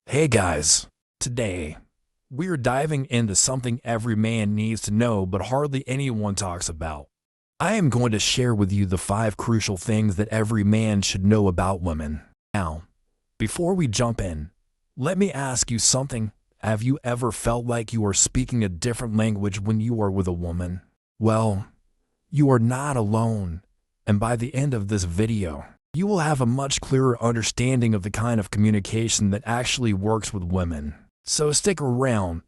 Hey guys, today we're diving into something every man needs to know but hardly anyone talks about. I am going to share with you the 5 crucial things that every man should know about women. Now, before we jump in, let me ask you something. Have you ever felt like you are speaking a different language when you are with a woman? Well, you are not alone, and by the end of this video, you will have a much clearer understanding of the kind of communication that actually works with women. So stick around,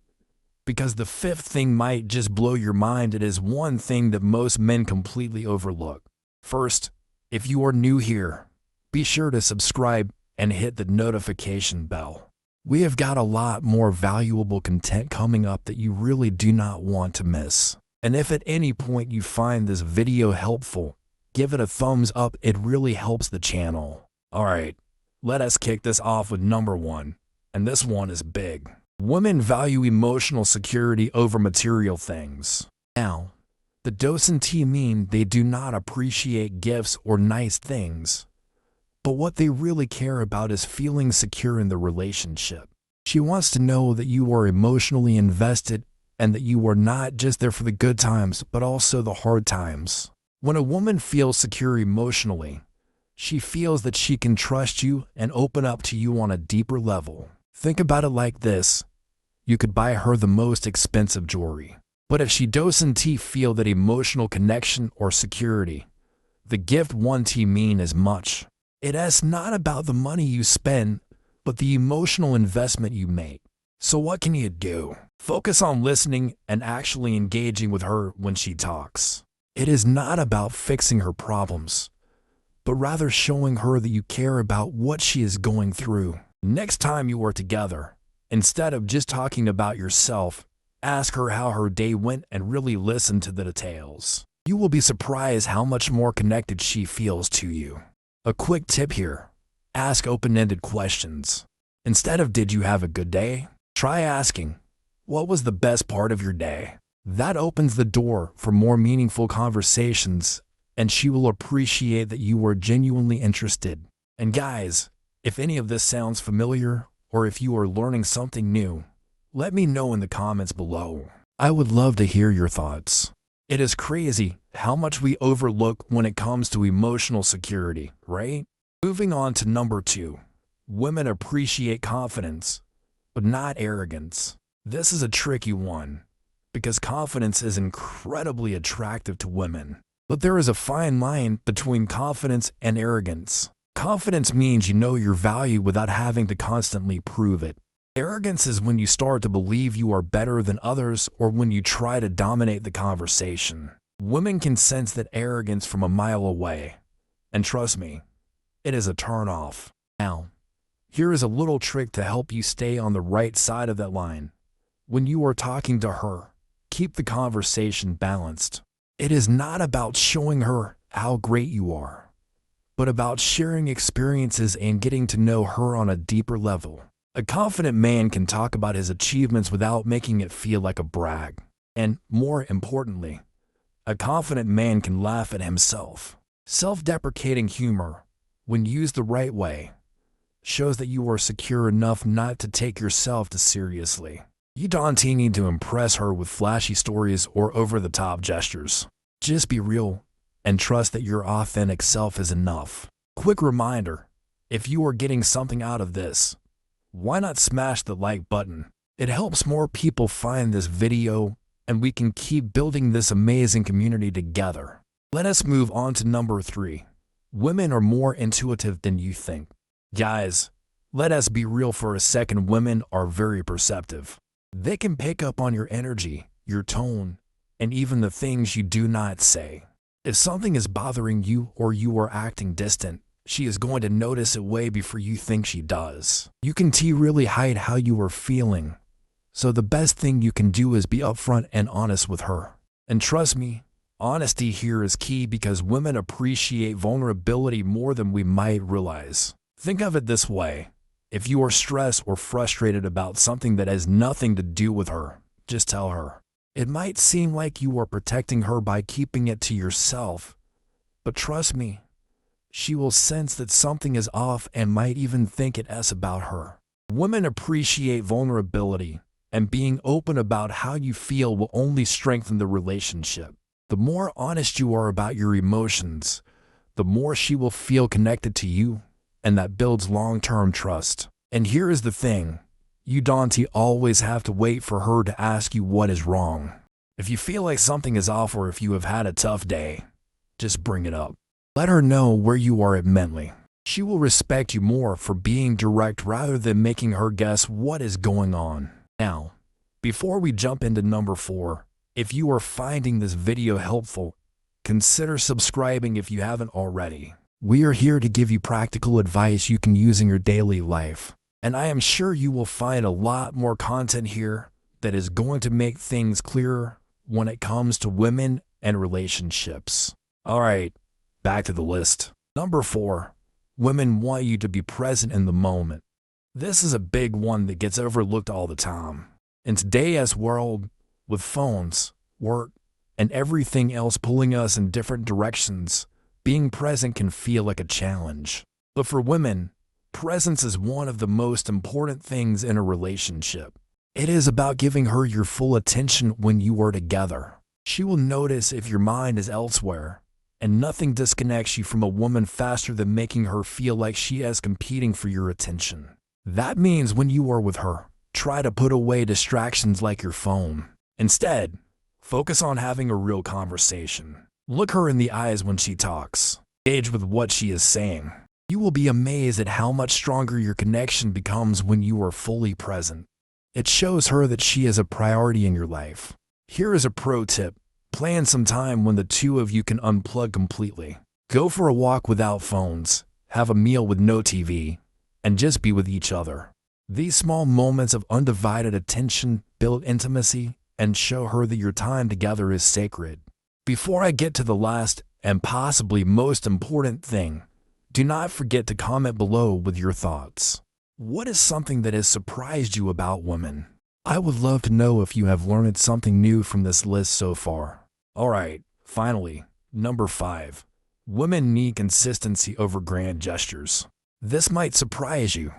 because the 5th thing might just blow your mind. It is one thing that most men completely overlook. First, if you are new here, be sure to subscribe and hit the notification bell. We have got a lot more valuable content coming up that you really do not want to miss. And if at any point you find this video helpful, give it a thumbs up. It really helps the channel. Alright, let us kick this off with number 1, and this one is big. Women value emotional security over material things. Now, the doesn't mean they do not appreciate gifts or nice things, but what they really care about is feeling secure in the relationship. She wants to know that you are emotionally invested and that you are not just there for the good times but also the hard times. When a woman feels secure emotionally, she feels that she can trust you and open up to you on a deeper level. Think about it like this. You could buy her the most expensive jewelry, but if she doesn't feel that emotional connection or security, the gift won't mean as much. It is not about the money you spend, but the emotional investment you make. So what can you do? Focus on listening and actually engaging with her when she talks. It is not about fixing her problems, but rather showing her that you care about what she is going through. Next time you are together, instead of just talking about yourself, ask her how her day went and really listen to the details. You will be surprised how much more connected she feels to you. A quick tip here: ask open-ended questions. Instead of "Did you have a good day?" try asking, "What was the best part of your day?" That opens the door for more meaningful conversations, and she will appreciate that you are genuinely interested. And guys, if any of this sounds familiar, or if you are learning something new, let me know in the comments below. I would love to hear your thoughts. It is crazy how much we overlook when it comes to emotional security, right? Moving on to number 2. Women appreciate confidence, but not arrogance. This is a tricky one, because confidence is incredibly attractive to women. But there is a fine line between confidence and arrogance. Confidence means you know your value without having to constantly prove it. Arrogance is when you start to believe you are better than others or when you try to dominate the conversation. Women can sense that arrogance from a mile away. And trust me, it is a turn-off. Now, here is a little trick to help you stay on the right side of that line. When you are talking to her, keep the conversation balanced. It is not about showing her how great you are, but about sharing experiences and getting to know her on a deeper level. A confident man can talk about his achievements without making it feel like a brag. And, more importantly, a confident man can laugh at himself. Self-deprecating humor, when used the right way, shows that you are secure enough not to take yourself too seriously. You don't need to impress her with flashy stories or over-the-top gestures. Just be real and trust that your authentic self is enough. Quick reminder, if you are getting something out of this, why not smash the like button? It helps more people find this video, and we can keep building this amazing community together. Let us move on to number 3. Women are more intuitive than you think. Guys, let us be real for a second. Women are very perceptive. They can pick up on your energy, your tone, and even the things you do not say. If something is bothering you or you are acting distant, she is going to notice it way before you think she does. You can really hide how you are feeling, so the best thing you can do is be upfront and honest with her. And trust me, honesty here is key because women appreciate vulnerability more than we might realize. Think of it this way. If you are stressed or frustrated about something that has nothing to do with her, just tell her. It might seem like you are protecting her by keeping it to yourself, but trust me, she will sense that something is off and might even think it is about her. Women appreciate vulnerability, and being open about how you feel will only strengthen the relationship. The more honest you are about your emotions, the more she will feel connected to you, and that builds long-term trust. And here is the thing, you don't always have to wait for her to ask you what is wrong. If you feel like something is off or if you have had a tough day, just bring it up. Let her know where you are at mentally. She will respect you more for being direct rather than making her guess what is going on. Now, before we jump into number 4, if you are finding this video helpful, consider subscribing if you haven't already. We are here to give you practical advice you can use in your daily life. And I am sure you will find a lot more content here that is going to make things clearer when it comes to women and relationships. Alright, back to the list. Number 4. Women want you to be present in the moment. This is a big one that gets overlooked all the time. In today's world, with phones, work, and everything else pulling us in different directions, being present can feel like a challenge. But for women, presence is one of the most important things in a relationship. It is about giving her your full attention when you are together. She will notice if your mind is elsewhere, and nothing disconnects you from a woman faster than making her feel like she is competing for your attention. That means when you are with her, try to put away distractions like your phone. Instead, focus on having a real conversation. Look her in the eyes when she talks. Engage with what she is saying. You will be amazed at how much stronger your connection becomes when you are fully present. It shows her that she is a priority in your life. Here is a pro tip. Plan some time when the two of you can unplug completely. Go for a walk without phones, have a meal with no TV, and just be with each other. These small moments of undivided attention build intimacy and show her that your time together is sacred. Before I get to the last and possibly most important thing, do not forget to comment below with your thoughts. What is something that has surprised you about women? I would love to know if you have learned something new from this list so far. Alright, finally, number 5. Women need consistency over grand gestures. This might surprise you,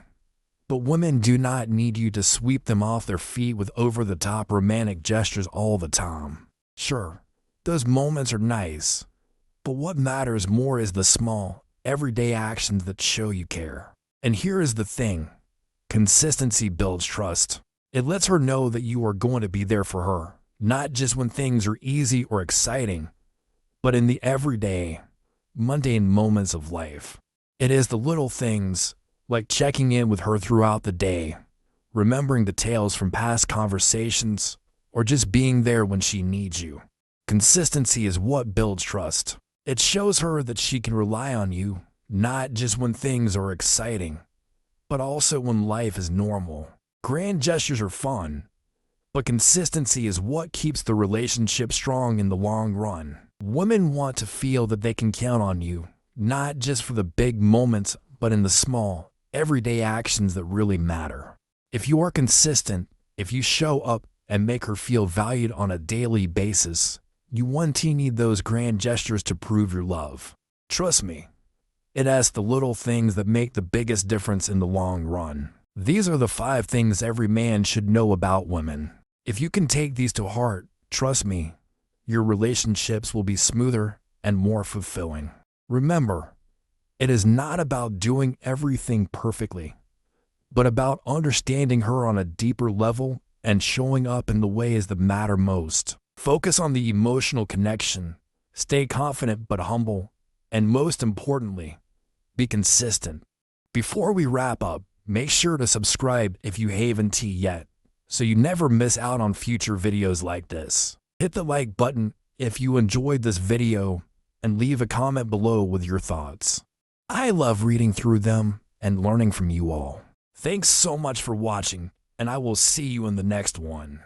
but women do not need you to sweep them off their feet with over-the-top romantic gestures all the time. Sure, those moments are nice, but what matters more is the small, everyday actions that show you care. And here is the thing, consistency builds trust. It lets her know that you are going to be there for her. Not just when things are easy or exciting, but in the everyday, mundane moments of life. It is the little things, like checking in with her throughout the day, remembering the tales from past conversations, or just being there when she needs you. Consistency is what builds trust. It shows her that she can rely on you, not just when things are exciting, but also when life is normal. Grand gestures are fun, but consistency is what keeps the relationship strong in the long run. Women want to feel that they can count on you, not just for the big moments, but in the small, everyday actions that really matter. If you are consistent, if you show up and make her feel valued on a daily basis, you won't need those grand gestures to prove your love. Trust me, it is the little things that make the biggest difference in the long run. These are the 5 things every man should know about women. If you can take these to heart, trust me, your relationships will be smoother and more fulfilling. Remember, it is not about doing everything perfectly, but about understanding her on a deeper level and showing up in the ways that matter most. Focus on the emotional connection, stay confident but humble, and most importantly, be consistent. Before we wrap up, make sure to subscribe if you haven't yet, so you never miss out on future videos like this. Hit the like button if you enjoyed this video and leave a comment below with your thoughts. I love reading through them and learning from you all. Thanks so much for watching, and I will see you in the next one.